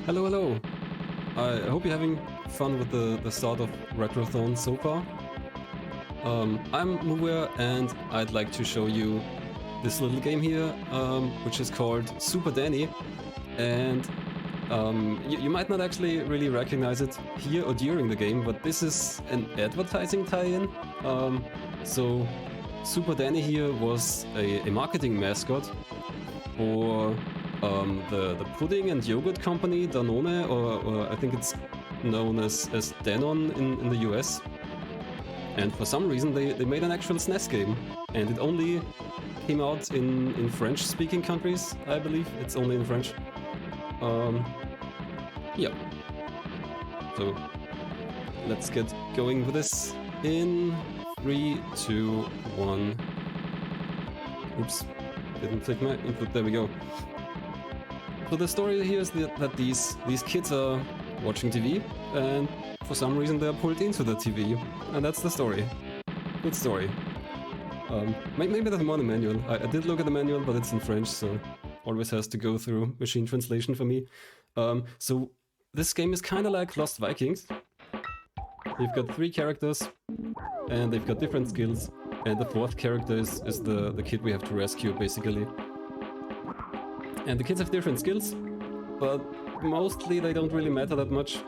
Hello, hello! I hope you're having fun with the start of Retrothon so far. I'm mooware and I'd like to show you this little game here, which is called Super Dany. And you might not actually really recognize it here or during the game, but this is an advertising tie-in. So Super Dany here was a marketing mascot for the pudding and yogurt company Danone, or I think it's known as Danone in the US. And for some reason they made an actual SNES game, and it only came out in French-speaking countries, I believe. It's only in French. Yeah. So let's get going with this in 3, 2, 1. Oops, didn't take my input. There we go. So the story here is that these kids are watching TV, and for some reason they're pulled into the TV, and that's the story. Good story. Maybe there's more in the manual. I did look at the manual, but it's in French, so always has to go through machine translation for me. So this game is kind of like Lost Vikings. You've got 3 characters, and they've got different skills, and the 4th character is the kid we have to rescue, basically. And the kids have different skills, but mostly they don't really matter that much,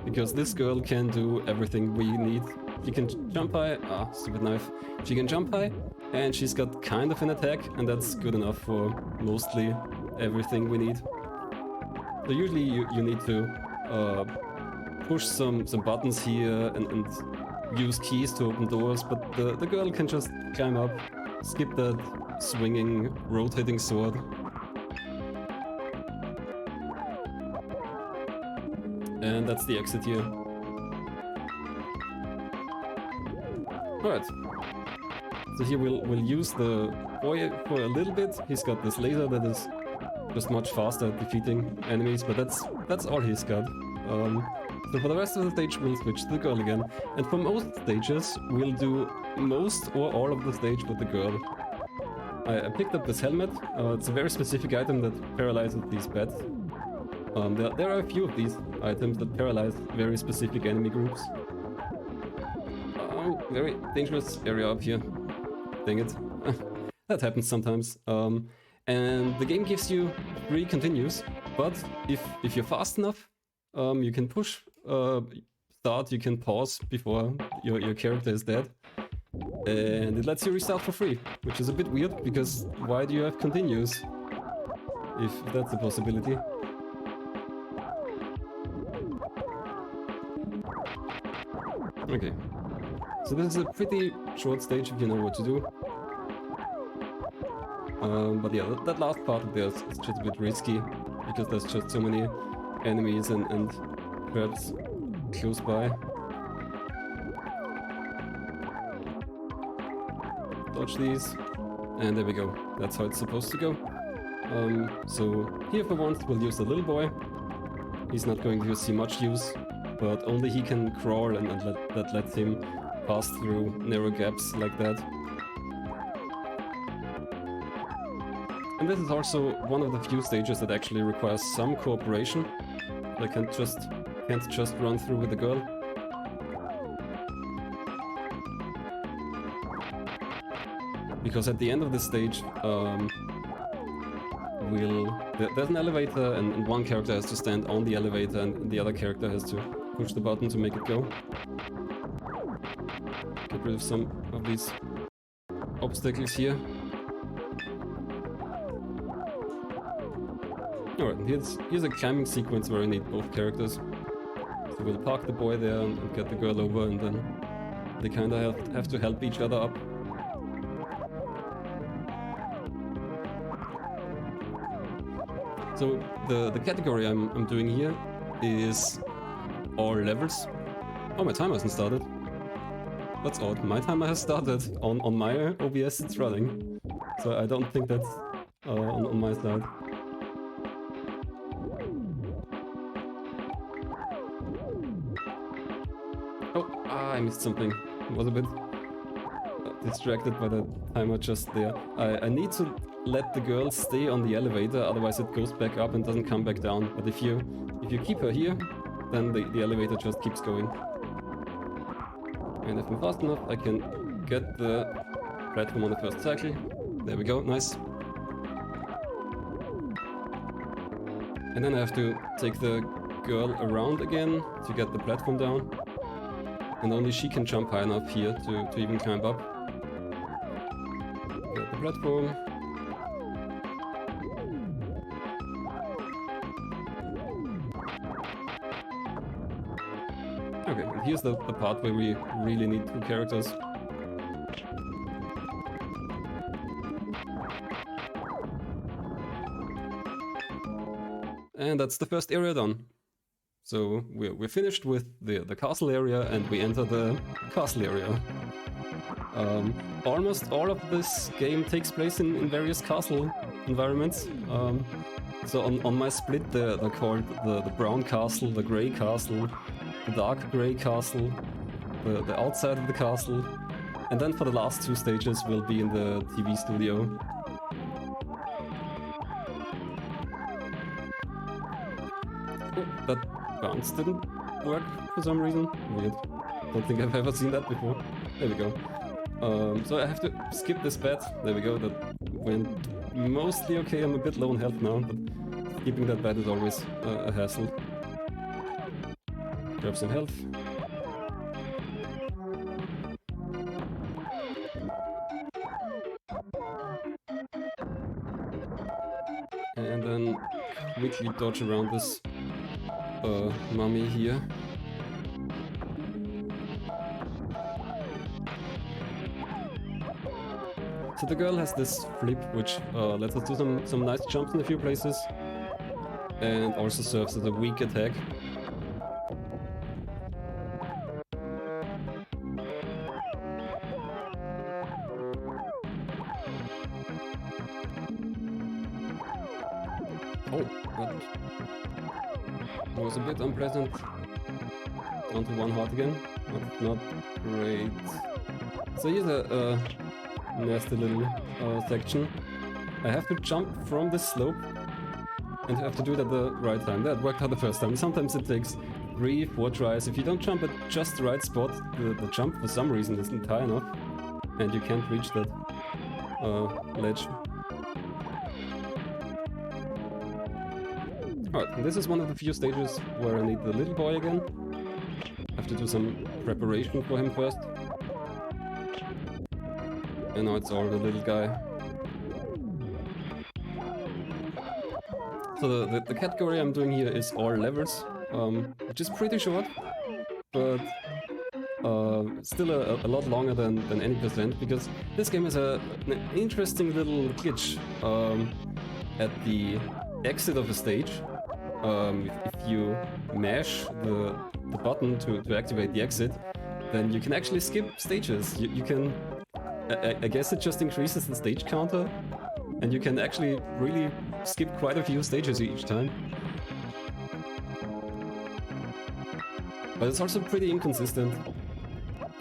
because this girl can do everything we need. She can jump high, stupid knife. She can jump high, and she's got kind of an attack, and that's good enough for mostly everything we need. So usually you need to push some buttons here and use keys to open doors, but the girl can just climb up, skip that swinging, rotating sword. And that's the exit here. Alright. So here we'll use the boy for a little bit. He's got this laser that is just much faster at defeating enemies, but that's all he's got. So for the rest of the stage we'll switch to the girl again. And for most stages we'll do most or all of the stage with the girl. I picked up this helmet. It's a very specific item that paralyzes these bats. There are a few of these items that paralyze very specific enemy groups. Oh, very dangerous area up here. Dang it. That happens sometimes. And the game gives you 3 continues, but if you're fast enough, you can push start, you can pause before your character is dead. And it lets you restart for free, which is a bit weird, because why do you have continues if that's a possibility? Okay, so this is a pretty short stage if you know what to do. But yeah, that last part of there is just a bit risky, because there's just so many enemies and traps close by. Dodge these, and there we go. That's how it's supposed to go. So here for once we'll use the little boy. He's not going to see much use, but only he can crawl, and that lets him pass through narrow gaps like that. And this is also one of the few stages that actually requires some cooperation. I can't just run through with the girl. Because at the end of this stage, there's an elevator, and one character has to stand on the elevator, and the other character has to push the button to make it go. Get rid of some of these obstacles here. Alright, here's a climbing sequence where I need both characters. So we'll park the boy there and get the girl over, and then they kinda have to help each other up. So the category I'm doing here is all levels. Oh, my timer hasn't started. That's odd. My timer has started. On my OBS it's running. So I don't think that's on my side. Oh, I missed something. I was a bit distracted by the timer just there. I need to let the girl stay on the elevator, otherwise it goes back up and doesn't come back down. But if you keep her here, then the elevator just keeps going. And if I'm fast enough, I can get the platform on the first cycle. There we go, nice. And then I have to take the girl around again to get the platform down. And only she can jump high enough here to even climb up. Get the platform. Okay, and here's the part where we really need two characters. And that's the first area done. So we're finished with the castle area and we enter the castle area. Almost all of this game takes place in various castle environments. So on my split they're called the brown castle, the grey castle, the dark grey castle, the outside of the castle, and then for the last two stages we'll be in the TV studio. Oh, that bounce didn't work for some reason. Weird. Don't think I've ever seen that before. There we go. So I have to skip this bet. There we go. That went mostly okay. I'm a bit low on health now, but skipping that bet is always a hassle. Grab some health. And then quickly dodge around this mummy here. So the girl has this flip which lets us do some nice jumps in a few places and also serves as a weak attack. Oh, that was a bit unpleasant. Down to one heart again. That's not great. So here's a nasty little section. I have to jump from this slope and have to do it at the right time. That worked out the first time. Sometimes it takes 3-4 tries. If you don't jump at just the right spot, the jump for some reason isn't high enough and you can't reach that ledge. Alright, this is one of the few stages where I need the little boy again. I have to do some preparation for him first. And now it's all the little guy. So the category I'm doing here is all levels, which is pretty short, but still a lot longer than any percent, because this game has an interesting little glitch at the exit of a stage. If you mash the button to activate the exit, then you can actually skip stages. You can, I guess it just increases the stage counter, and you can actually really skip quite a few stages each time. But it's also pretty inconsistent,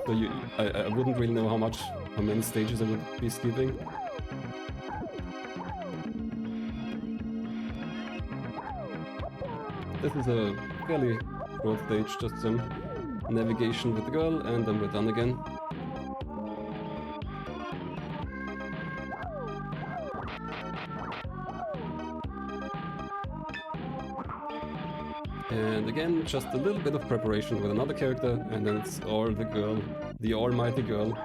so I wouldn't really know how many stages I would be skipping. This is a fairly short stage, just some navigation with the girl, and then we're done again. And again, just a little bit of preparation with another character, and then it's all the girl, the almighty girl.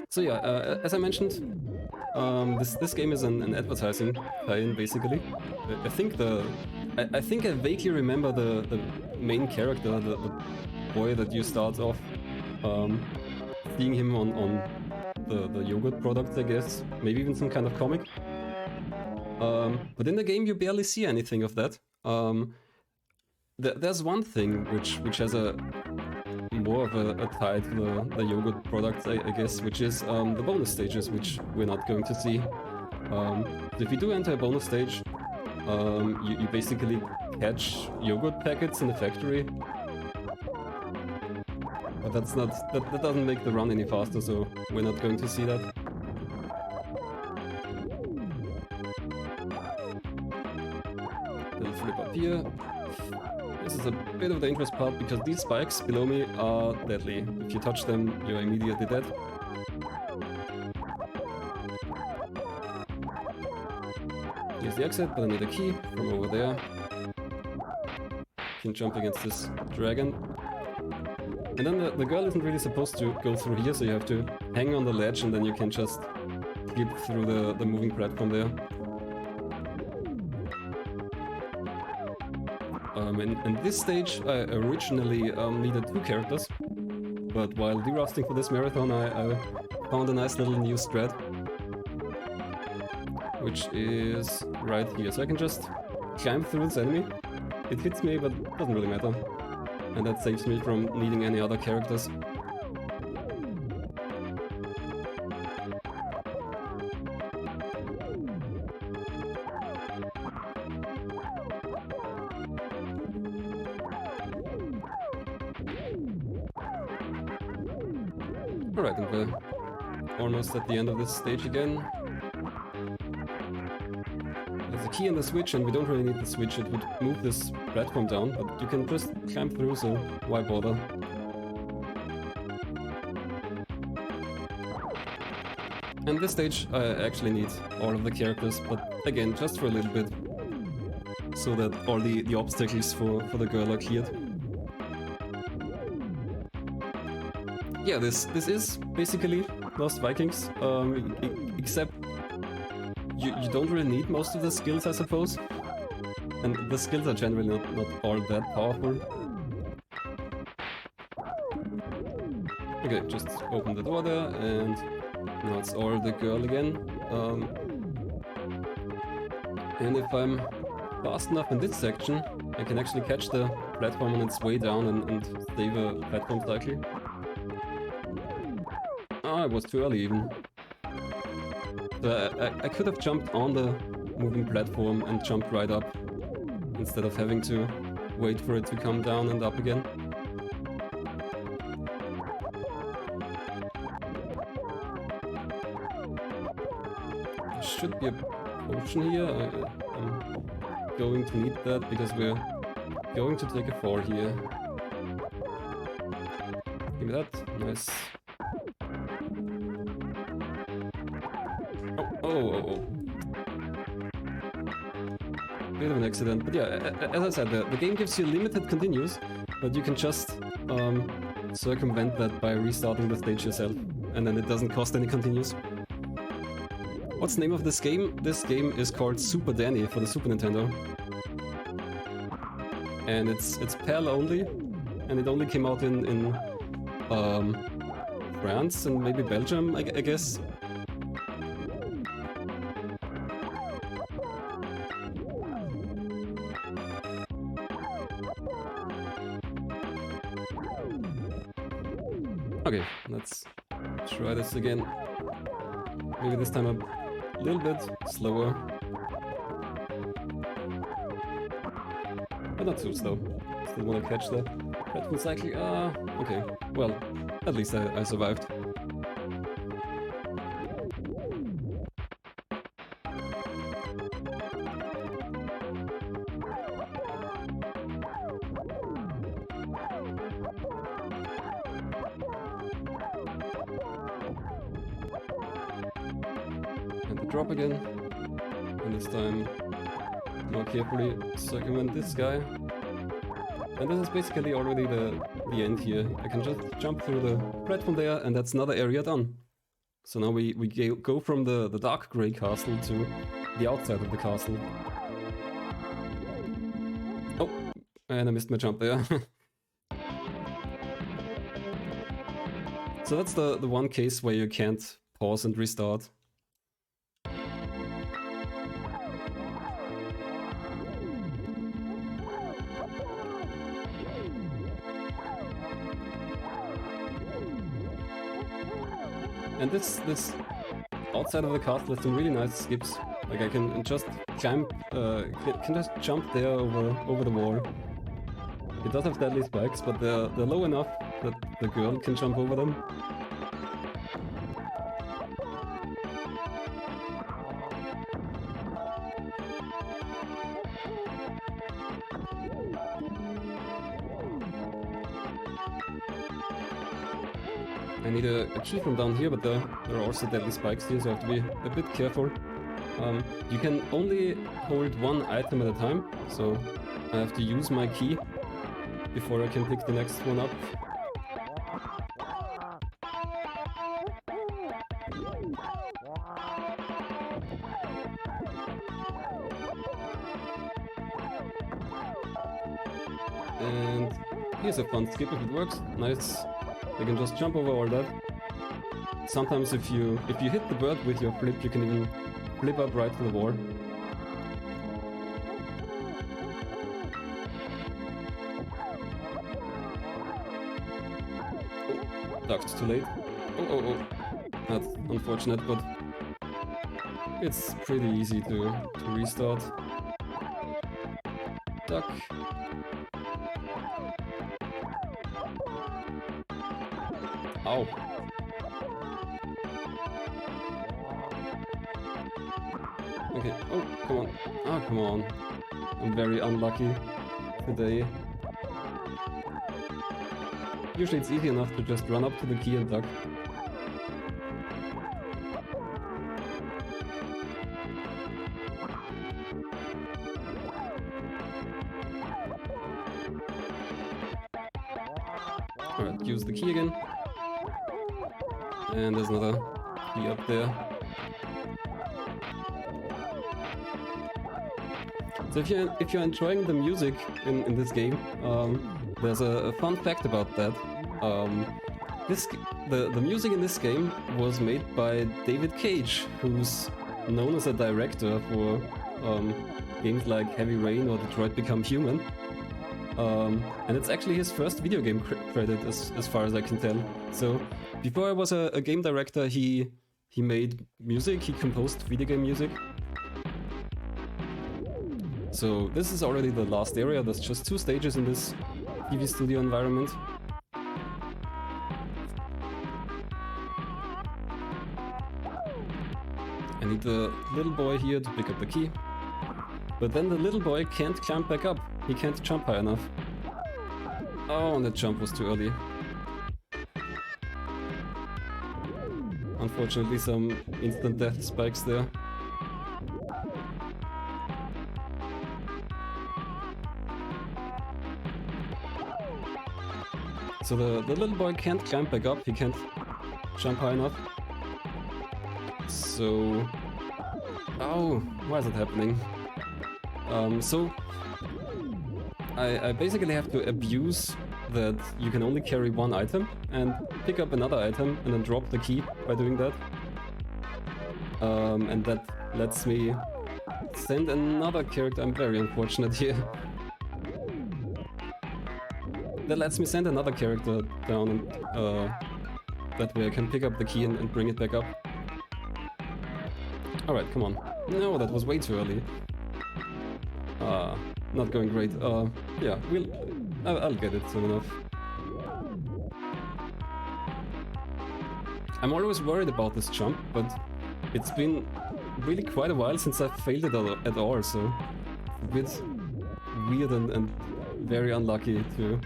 So yeah, as I mentioned, this game is an advertising tie-in, basically. I think I vaguely remember the main character, the boy that you start off seeing him on the yogurt products, I guess. Maybe even some kind of comic. But in the game you barely see anything of that. There's one thing which has a more of a tie to the yogurt products, I guess, which is the bonus stages, which we're not going to see. So if you do enter a bonus stage, you basically catch yogurt packets in the factory. But that's not, that doesn't make the run any faster, so we're not going to see that. Little flip up here. This is a bit of the dangerous part because these spikes below me are deadly. If you touch them, you're immediately dead. Here's the exit, but I need a key from over there. Can jump against this dragon. And then the girl isn't really supposed to go through here, so you have to hang on the ledge and then you can just skip through the moving platform there. In this stage, I originally needed 2 characters, but while derusting for this marathon, I found a nice little new strat, which is right here. So I can just climb through this enemy. It hits me, but it doesn't really matter. And that saves me from needing any other characters. Alright, and we're almost at the end of this stage again. There's a key and the switch, and we don't really need the switch. It would move this platform down, but you can just climb through, so why bother? And this stage I actually need all of the characters, but again, just for a little bit, so that all the obstacles for the girl are cleared. Yeah, this is basically Lost Vikings, except you don't really need most of the skills, I suppose. And the skills are generally not all that powerful. Okay, just open the door there, and now it's all the girl again. And if I'm fast enough in this section, I can actually catch the platform on its way down and save a platform cycle. Ah, it was too early even. So I could have jumped on the moving platform and jumped right up, instead of having to wait for it to come down and up again. There should be a potion here. I'm going to need that because we're going to take a fall here. Give me that. Nice. Oh. Bit of an accident, but yeah, as I said, the game gives you limited continues, but you can just circumvent that by restarting the stage yourself, and then it doesn't cost any continues. What's the name of this game? This game is called Super Dany for the Super Nintendo. And it's PAL only, and it only came out in France and maybe Belgium, I guess. Okay, let's try this again. Maybe this time a little bit slower. But not too slow. Still want to catch the platform cycle. Okay. Well, at least I survived. Drop again, and this time more carefully circumvent this guy. And this is basically already the end here. I can just jump through the platform there, and that's another area done. So now we go from the dark grey castle to the outside of the castle. Oh, and I missed my jump there. So that's the one case where you can't pause and restart. And this outside of the castle there's some really nice skips. Like I can just climb, can just jump there over the wall. It does have deadly spikes, but they're low enough that the girl can jump over them. I need a key from down here, but there are also deadly spikes here, so I have to be a bit careful. You can only hold one item at a time, so I have to use my key before I can pick the next one up. And here's a fun skip if it works. Nice. You can just jump over all that. Sometimes if you hit the bird with your flip, you can even flip up right to the wall. Oh, ducked too late. Oh. That's unfortunate, but it's pretty easy to restart. Duck. Ow. Okay, oh, come on. Ah, come on. I'm very unlucky today. Usually it's easy enough to just run up to the key and duck. Alright, use the key again. And there's another key up there. So if you're enjoying the music in this game, there's a fun fact about that. The music in this game was made by David Cage, who's known as a director for games like Heavy Rain or Detroit Become Human. And it's actually his first video game credit, as far as I can tell. So before I was a game director, he made music, he composed video game music. So this is already the last area. There's just 2 stages in this TV studio environment. I need the little boy here to pick up the key. But then the little boy can't climb back up. He can't jump high enough. Oh, and that jump was too early. Unfortunately, some instant death spikes there. So the little boy can't climb back up, he can't jump high enough. So... Oh, why is it happening? So... I basically have to abuse that you can only carry one item and pick up another item and then drop the key by doing that. And that lets me send another character. I'm very unfortunate here. That lets me send another character down and that way I can pick up the key and bring it back up. Alright, come on. No, that was way too early. Not going great. Yeah, I'll get it soon enough. I'm always worried about this jump, but it's been really quite a while since I've failed it at all, so it's a bit weird and very unlucky to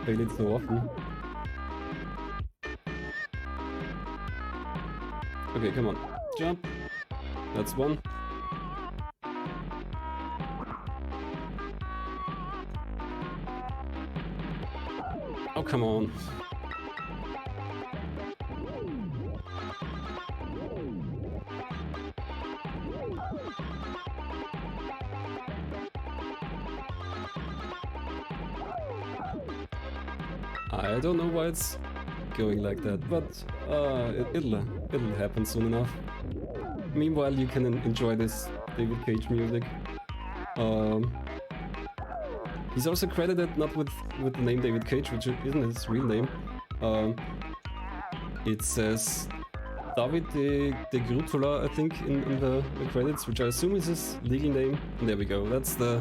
fail it so often. Okay, come on. Jump. That's one. Oh, come on. I don't know why it's going like that, but it'll happen soon enough. Meanwhile, you can enjoy this David Cage music. He's also credited not with the name David Cage, which isn't his real name. It says David de Grutula, I think, in the credits, which I assume is his legal name. And there we go. That's the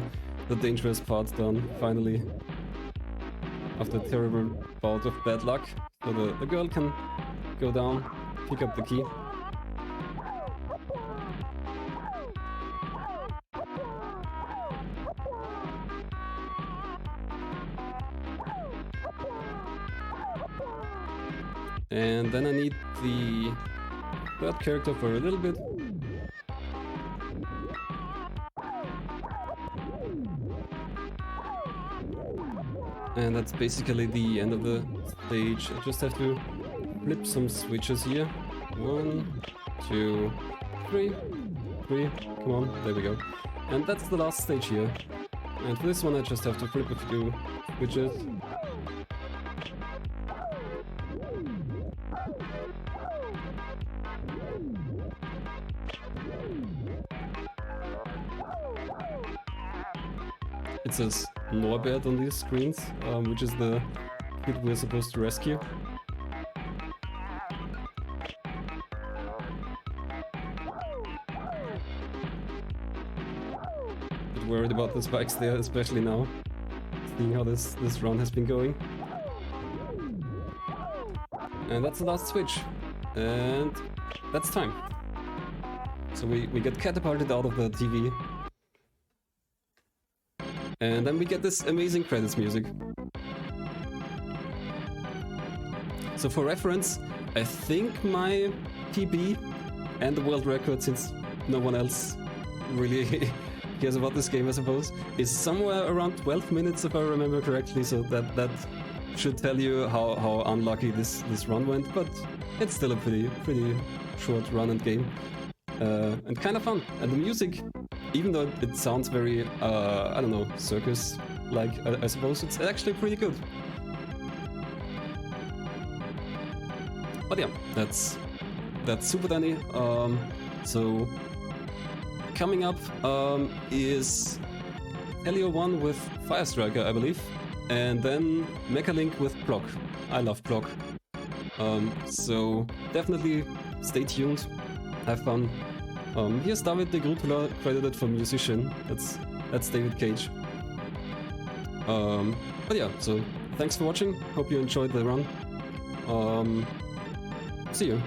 dangerous part done, finally. After a terrible bout of bad luck. So the girl can go down, pick up the key. And then I need the third character for a little bit. And that's basically the end of the stage. I just have to flip some switches here. 1, 2, 3, 3. Come on, there we go. And that's the last stage here. And for this one I just have to flip a few switches. It says Norbert on these screens, which is the kid we're supposed to rescue. Bit worried about the spikes there, especially now, seeing how this run has been going. And that's the last switch, and that's time. So we get catapulted out of the TV. And then we get this amazing credits music. So for reference, I think my PB and the world record, since no one else really cares about this game I suppose, is somewhere around 12 minutes if I remember correctly, so that should tell you how unlucky this run went, but it's still a pretty short run and game. And kind of fun. And the music, even though it sounds very, I don't know, circus-like, I suppose, it's actually pretty good. But yeah, that's Super Dany. So coming up is Helio 1 with Fire Striker, I believe, and then Mecha Link with Block. I love Block. So definitely stay tuned, have fun. Here's David de Grutula credited for musician. That's David Cage. But yeah, so thanks for watching. Hope you enjoyed the run. See you.